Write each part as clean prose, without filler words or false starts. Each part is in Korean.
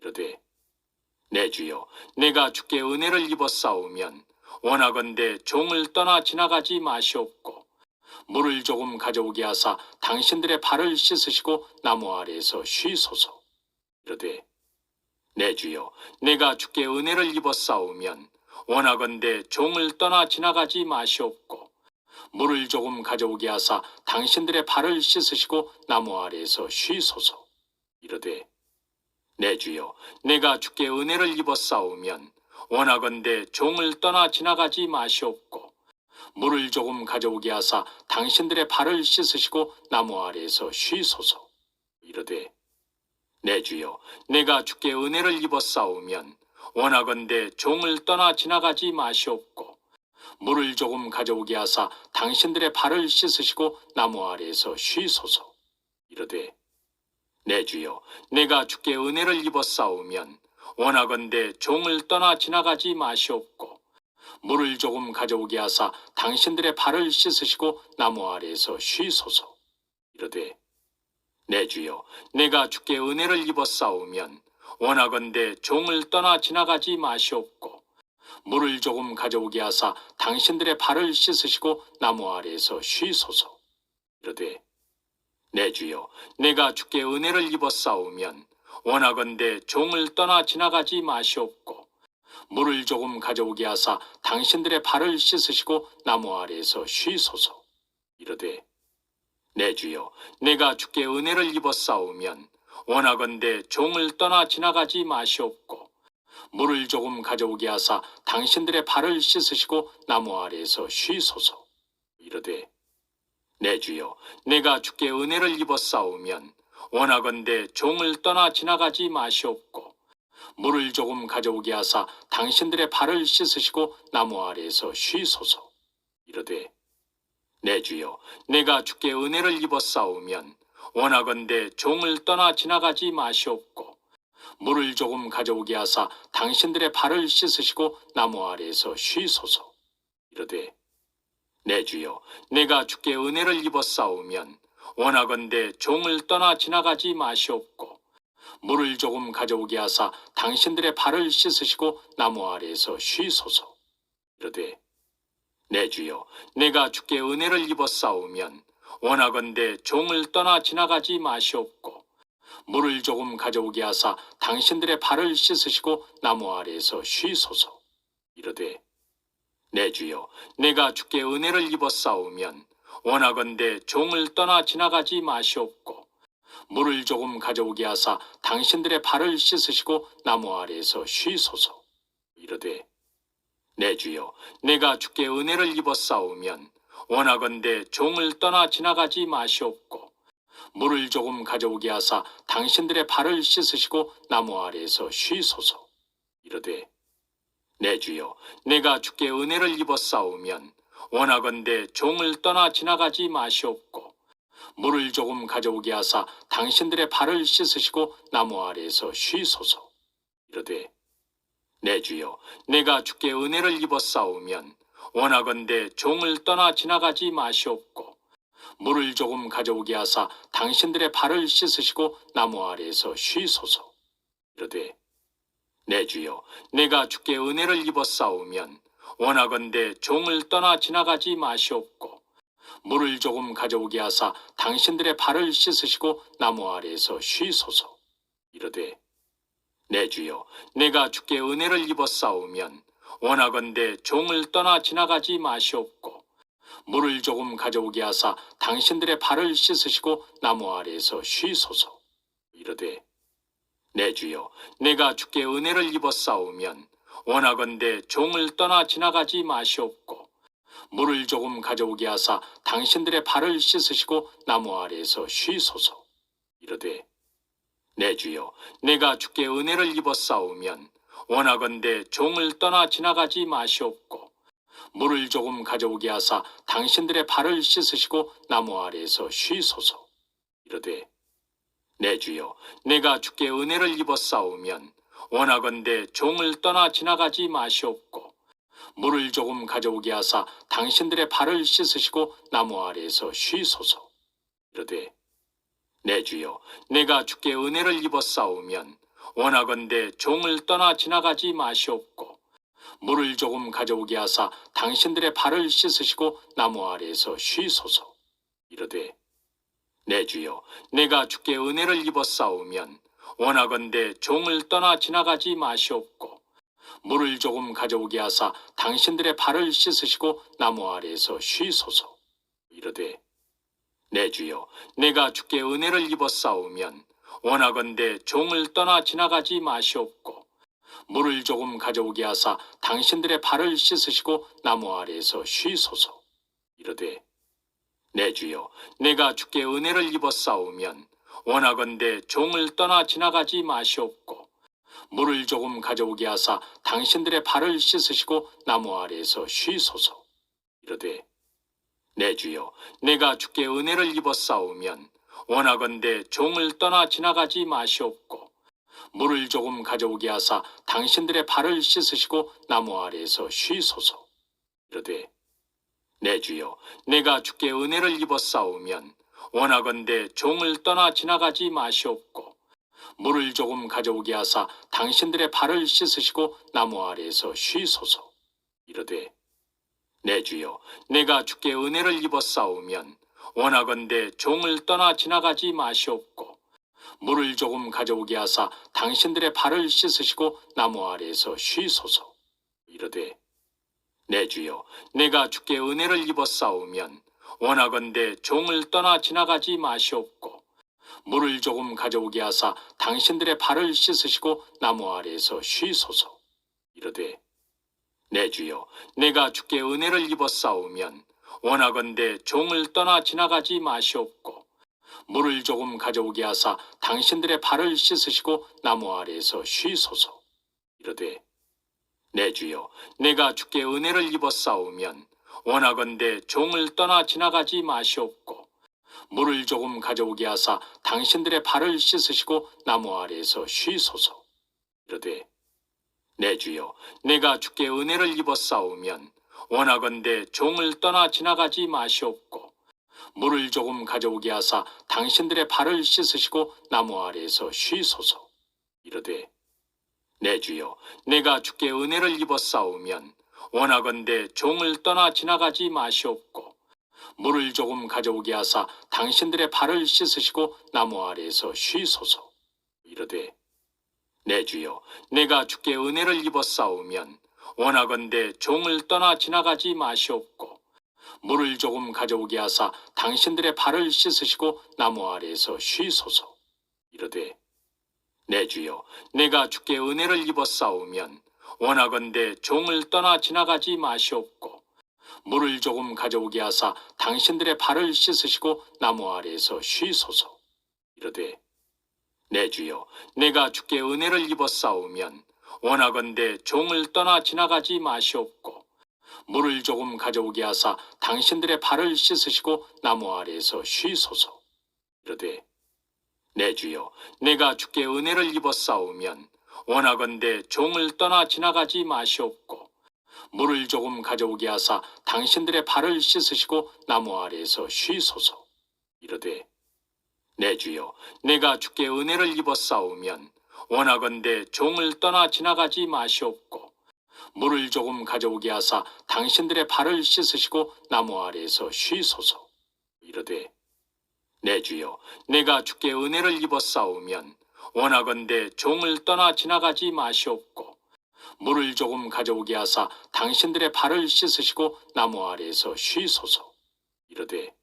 이르되 내 주여 내가 주께 은혜를 입었사오면 원하건대 종을 떠나 지나가지 마시옵고 물을 조금 가져오게 하사 당신들의 발을 씻으시고 나무 아래에서 쉬소서. 이르되 내 주여 내가 주께 은혜를 입었사오면 원하건대 종을 떠나 지나가지 마시옵고 물을 조금 가져오게 하사 당신들의 발을 씻으시고 나무 아래에서 쉬소서. 이르되 내 주여 내가 주께 은혜를 입었사오면 원하건대 종을 떠나 지나가지 마시옵고 물을 조금 가져오게 하사 당신들의 발을 씻으시고 나무 아래에서 쉬소서. 이르되 내 주여 내가 주께 은혜를 입었사오면 원하건대 종을 떠나 지나가지 마시옵고 물을 조금 가져오게 하사 당신들의 발을 씻으시고 나무 아래에서 쉬소서. 이르되 내 주여 내가 주께 은혜를 입었사오면 원하건대 종을 떠나 지나가지 마시옵고 물을 조금 가져오게 하사 당신들의 발을 씻으시고 나무 아래에서 쉬소서. 이르되 내 주여 내가 주께 은혜를 입었사오면 원하건대 종을 떠나 지나가지 마시옵고 물을 조금 가져오게 하사 당신들의 발을 씻으시고 나무 아래에서 쉬소서. 이르되 내 주여 내가 주께 은혜를 입었사오면 원하건대 종을 떠나 지나가지 마시옵고 물을 조금 가져오게 하사 당신들의 발을 씻으시고 나무 아래에서 쉬소서. 이르되 내 주여 내가 주께 은혜를 입었사오면 원하건대 종을 떠나 지나가지 마시옵고 물을 조금 가져오게 하사 당신들의 발을 씻으시고 나무 아래에서 쉬소서. 이르되 내 주여 내가 주께 은혜를 입었사오면 원하건대 종을 떠나 지나가지 마시옵고 물을 조금 가져오게 하사 당신들의 발을 씻으시고 나무 아래에서 쉬소서. 이르되 내 주여 내가 주께 은혜를 입었사오면 원하건대 종을 떠나 지나가지 마시옵고 물을 조금 가져오게 하사 당신들의 발을 씻으시고 나무 아래에서 쉬소서. 이르되 내 주여 내가 주께 은혜를 입었사오면 원하건대 종을 떠나 지나가지 마시옵고 물을 조금 가져오게 하사 당신들의 발을 씻으시고 나무 아래에서 쉬소서. 이르되 내 주여 내가 주께 은혜를 입었사오면 원하건대 종을 떠나 지나가지 마시옵고 물을 조금 가져오게 하사 당신들의 발을 씻으시고 나무 아래에서 쉬소서. 이르되 내 주여 내가 주께 은혜를 입었사오면 원하건대 종을 떠나 지나가지 마시옵고 물을 조금 가져오게 하사 당신들의 발을 씻으시고 나무 아래에서 쉬소서. 이르되 내 주여 내가 주께 은혜를 입었사오면 원하건대 종을 떠나 지나가지 마시옵고 물을 조금 가져오게 하사 당신들의 발을 씻으시고 나무 아래에서 쉬소서. 이르되 내 주여 내가 주께 은혜를 입었사오면 원하건대 종을 떠나 지나가지 마시옵고 물을 조금 가져오게 하사 당신들의 발을 씻으시고 나무 아래에서 쉬소서. 이르되 내 주여 내가 주께 은혜를 입었사오면 원하건대 종을 떠나 지나가지 마시옵고 물을 조금 가져오게 하사 당신들의 발을 씻으시고 나무 아래에서 쉬소서. 이르되 내 주여 내가 주께 은혜를 입었사오면 원하건대 종을 떠나 지나가지 마시옵고 물을 조금 가져오게 하사 당신들의 발을 씻으시고 나무 아래에서 쉬소서. 이르되 내 주여 내가 주께 은혜를 입었사오면 원하건대 종을 떠나 지나가지 마시옵고 물을 조금 가져오게 하사 당신들의 발을 씻으시고 나무 아래에서 쉬소서. 이르되 내 주여 내가 주께 은혜를 입었사오면 원하건대 종을 떠나 지나가지 마시옵고 물을 조금 가져오게 하사 당신들의 발을 씻으시고 나무 아래에서 쉬소서. 이르되 내 주여 내가 주께 은혜를 입었사오면 원하건대 종을 떠나 지나가지 마시옵고 물을 조금 가져오게 하사 당신들의 발을 씻으시고 나무 아래에서 쉬소서. 이르되 내 주여 내가 주께 은혜를 입었사오면 원하건대 종을 떠나 지나가지 마시옵고 물을 조금 가져오게 하사 당신들의 발을 씻으시고 나무 아래에서 쉬소서. 이르되 내 주여 내가 주께 은혜를 입었사오면 원하건대 종을 떠나 지나가지 마시옵고 물을 조금 가져오게 하사 당신들의 발을 씻으시고 나무 아래에서 쉬소서. 이르되 내 주여 내가 주께 은혜를 입어 싸우면 원하건대 종을 떠나 지나가지 마시옵고 물을 조금 가져오게 하사 당신들의 발을 씻으시고 나무 아래에서 쉬소서. 이르되 내 주여 내가 주께 은혜를 입어 싸우면 원하건대 종을 떠나 지나가지 마시옵고 물을 조금 가져오게 하사 당신들의 발을 씻으시고 나무 아래에서 쉬소서. 이르되 내 주여 내가 주께 은혜를 입어 싸우면 원하건대 종을 떠나 지나가지 마시옵고 물을 조금 가져오게 하사 당신들의 발을 씻으시고 나무 아래에서 쉬소서. 이르되 내 주여 내가 주께 은혜를 입어 싸우면 원하건대 종을 떠나 지나가지 마시옵고 물을 조금 가져오게 하사 당신들의 발을 씻으시고 나무 아래에서 쉬소서. 이르되 내 주여 내가 주께 은혜를 입어 싸우면 원하건대 종을 떠나 지나가지 마시옵고 물을 조금 가져오게 하사 당신들의 발을 씻으시고 나무 아래에서 쉬소서. 이르되 내 주여 내가 주께 은혜를 입어 싸우면 원하건대 종을 떠나 지나가지 마시옵고 물을 조금 가져오게 하사 당신들의 발을 씻으시고 나무 아래에서 쉬소서. 이르되 내 주여 내가 주께 은혜를 입어 싸우면 원하건대 종을 떠나 지나가지 마시옵고 물을 조금 가져오게 하사 당신들의 발을 씻으시고 나무 아래에서 쉬소서. 이르되 내 주여 내가 주께 은혜를 입어 싸우면 원하건대 종을 떠나 지나가지 마시옵고 물을 조금 가져오게 하사 당신들의 발을 씻으시고 나무 아래에서 쉬소서. 이르되 내 주여 내가 주께 은혜를 입어 싸우면 원하건대 종을 떠나 지나가지 마시옵고 물을 조금 가져오게 하사 당신들의 발을 씻으시고 나무 아래에서 쉬소서. 이르되 내 주여 내가 주께 은혜를 입어 싸우면 원하건대 종을 떠나 지나가지 마시옵고 물을 조금 가져오게 하사 당신들의 발을 씻으시고 나무 아래에서 쉬소서. 이르되 내 주여 내가 주께 은혜를 입어 싸우면 원하건대 종을 떠나 지나가지 마시옵고 물을 조금 가져오게 하사 당신들의 발을 씻으시고 나무 아래에서 쉬소서. 이르되 내 주여 내가 주께 은혜를 입어 싸우면 원하건대 종을 떠나 지나가지 마시옵고 물을 조금 가져오게 하사 당신들의 발을 씻으시고 나무 아래에서 쉬소서. 이르되 내 주여 내가 주께 은혜를 입어 싸우면 원하건대 종을 떠나 지나가지 마시옵고 물을 조금 가져오게 하사 당신들의 발을 씻으시고 나무 아래에서 쉬소서. 이르되 내 주여 내가 주께 은혜를 입어 싸우면 원하건대 종을 떠나 지나가지 마시옵고 물을 조금 가져오게 하사 당신들의 발을 씻으시고 나무 아래에서 쉬소서. 이르되 내 주여 내가 주께 은혜를 입어 싸우면 원하건대 종을 떠나 지나가지 마시옵고 물을 조금 가져오게 하사 당신들의 발을 씻으시고 나무 아래에서 쉬소서. 이르되 내 주여 내가 주께 은혜를 입어 싸우면 원하건대 종을 떠나 지나가지 마시옵고 물을 조금 가져오게 하사 당신들의 발을 씻으시고 나무 아래에서 쉬소서. 이르되 내 주여 내가 주께 은혜를 입어 싸우면 원하건대 종을 떠나 지나가지 마시옵고 물을 조금 가져오게 하사 당신들의 발을 씻으시고 나무 아래에서 쉬소서. 이르되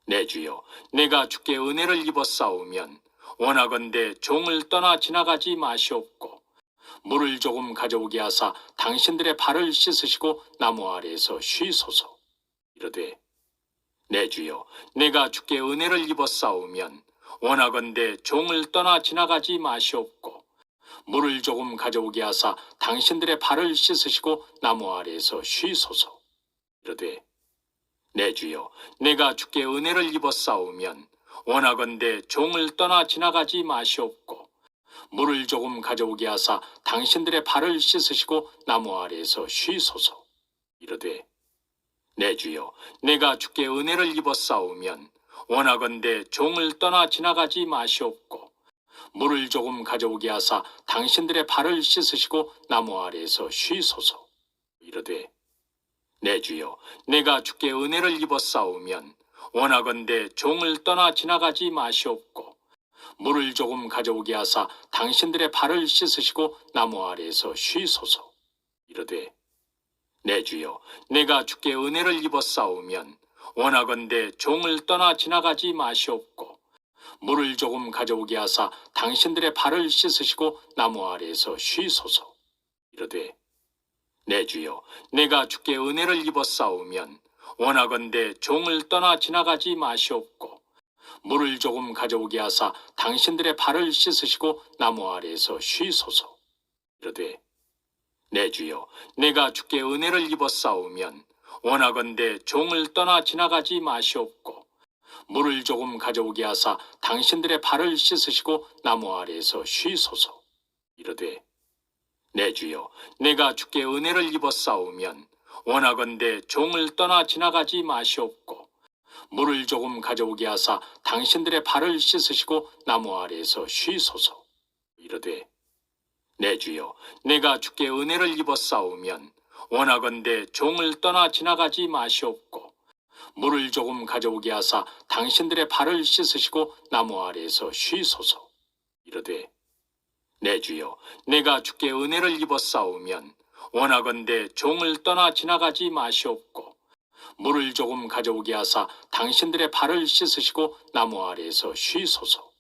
내 주여 내가 주께 은혜를 입어 싸우면 원하건대 종을 떠나 지나가지 마시옵고 물을 조금 가져오게 하사 당신들의 발을 씻으시고 나무 아래에서 쉬소서. 이르되 내 주여 내가 주께 은혜를 입어 싸우면 원하건대 종을 떠나 지나가지 마시옵고 물을 조금 가져오게 하사 당신들의 발을 씻으시고 나무 아래에서 쉬소서. 이르되 내 주여 내가 주께 은혜를 입어 싸우면 원하건대 종을 떠나 지나가지 마시옵고 물을 조금 가져오게 하사 당신들의 발을 씻으시고 나무 아래에서 쉬소서. 이르되 내 주여 내가 주께 은혜를 입어 싸우면 원하건대 종을 떠나 지나가지 마시옵고 물을 조금 가져오게 하사 당신들의 발을 씻으시고 나무 아래에서 쉬소서. 이르되 내 주여, 내가 주께 은혜를 입어 싸우면 원하건대 종을 떠나 지나가지 마시옵고 물을 조금 가져오게 하사 당신들의 발을 씻으시고 나무 아래에서 쉬소서. 이르되 내 주여, 내가 주께 은혜를 입어 싸우면 원하건대 종을 떠나 지나가지 마시옵고 물을 조금 가져오게 하사 당신들의 발을 씻으시고 나무 아래에서 쉬소서. 이르되 내 주여, 내가 주께 은혜를 입어 싸우면 원하건대 종을 떠나 지나가지 마시옵고 물을 조금 가져오게 하사 당신들의 발을 씻으시고 나무 아래에서 쉬소서. 이르되 내 주여, 내가 주께 은혜를 입어 싸우면 원하건대 종을 떠나 지나가지 마시옵고 물을 조금 가져오게 하사 당신들의 발을 씻으시고 나무 아래에서 쉬소서. 이르되 내 주여, 내가 주께 은혜를 입어 싸우면 원하건대 종을 떠나 지나가지 마시옵고 물을 조금 가져오게 하사 당신들의 발을 씻으시고 나무 아래에서 쉬소서. 이르되 내 주여, 내가 주께 은혜를 입어 싸우면 원하건대 종을 떠나 지나가지 마시옵고 물을 조금 가져오게 하사 당신들의 발을 씻으시고 나무 아래에서 쉬소서. 이르되 내 주여, 내가 주께 은혜를 입어 싸우면 원하건대 종을 떠나 지나가지 마시옵고 물을 조금 가져오게 하사 당신들의 발을 씻으시고 나무 아래에서 쉬소서.